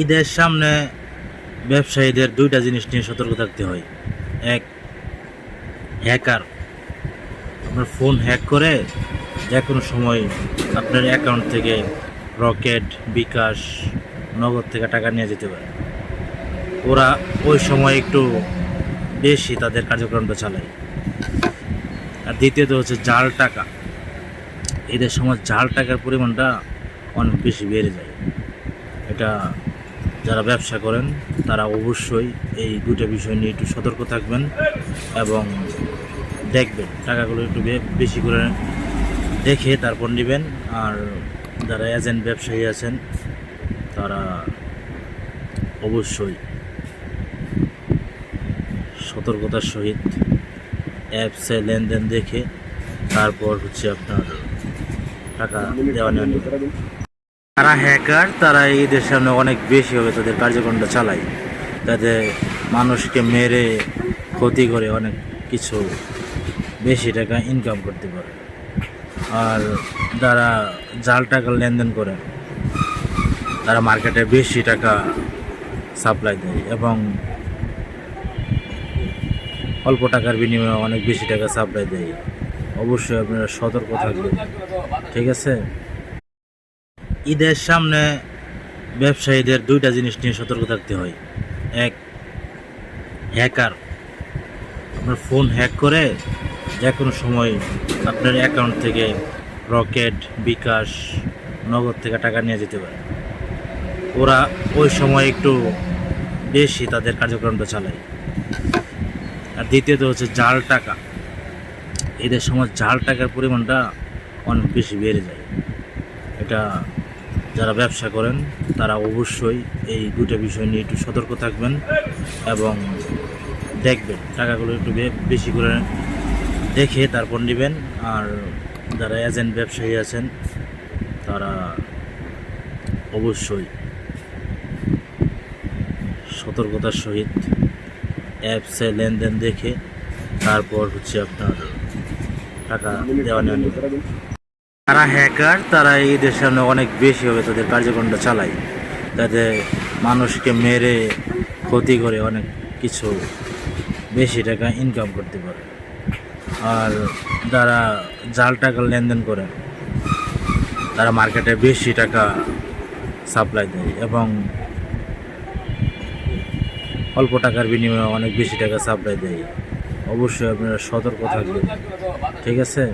ঈদের সামনে ব্যবসায়ীদের দুইটা জিনিস নিয়ে সতর্ক থাকতে হয়। এক, হ্যাকার আপনার ফোন হ্যাক করে যে কোনো সময় আপনার অ্যাকাউন্ট থেকে রকেট, বিকাশ, নগদ থেকে টাকা নিয়ে যেতে পারে। ওরা ওই সময় একটু বেশি তাদের কার্যক্রমটা চালায়। আর দ্বিতীয়ত হচ্ছে জাল টাকা। এদের সময় জাল টাকার পরিমাণটা অনেক বেশি বেড়ে যায়। এটা যারা ব্যবসা করেন তারা অবশ্যই এই দুটো বিষয় নিয়ে একটু সতর্ক থাকবেন এবং দেখবেন, টাকাগুলো একটু বেশি করে দেখে তারপর নেবেন। আর যারা এজেন্ট ব্যবসায়ী আছেন তারা অবশ্যই সতর্কতার সহিত অ্যাপসে লেনদেন দেখে তারপর হচ্ছে আপনার টাকা দেওয়া নেওয়া নেবেন। যারা হ্যাকার তারা এই দেশের সামনে অনেক বেশিভাবে তাদের কার্যক্রমটা চালায়, যাতে মানুষকে মেরে ক্ষতি করে অনেক কিছু বেশি টাকা ইনকাম করতে পারে। আর যারা জাল টাকা লেনদেন করে তারা মার্কেটে বেশি টাকা সাপ্লাই দেয় এবং অল্প টাকার বিনিময়ে অনেক বেশি টাকা সাপ্লাই দেয়। অবশ্যই আপনারা সতর্ক থাকবেন, ঠিক আছে? ঈদের সামনে ব্যবসায়ীদের দুইটা জিনিস নিয়ে সতর্ক থাকতে হয়। এক, হ্যাকার আপনার ফোন হ্যাক করে যে কোনো সময় আপনার অ্যাকাউন্ট থেকে রকেট, বিকাশ, নগদ থেকে টাকা নিয়ে যেতে পারে। ওরা ওই সময় একটু বেশি তাদের কার্যক্রমটা চালায়। আর দ্বিতীয়ত হচ্ছে জাল টাকা। এদের সময় জাল টাকার পরিমাণটা অনেক বেশি বেড়ে যায়। এটা যারা ব্যবসা করেন তারা অবশ্যই এই দুটো বিষয় নিয়ে একটু সতর্ক থাকবেন এবং দেখবেন, টাকাগুলো একটু বেশি করে দেখে তারপর নেবেন। আর যারা এজেন্ট ব্যবসায়ী আছেন তারা অবশ্যই সতর্কতার সহিত অ্যাপসে লেনদেন দেখে তারপর হচ্ছে আপনার টাকা দেওয়া নেওয়া নেবেন। যারা হ্যাকার তারা এই দেশের সামনে অনেক বেশিভাবে তাদের কার্যক্রমটা চালায়, যাতে মানুষকে মেরে ক্ষতি করে অনেক কিছু বেশি টাকা ইনকাম করতে পারে। আর যারা জাল টাকা লেনদেন করে তারা মার্কেটে বেশি টাকা সাপ্লাই দেয় এবং অল্প টাকার বিনিময়ে অনেক বেশি টাকা সাপ্লাই দেয়। অবশ্যই আপনারা সতর্ক থাকবেন, ঠিক আছে?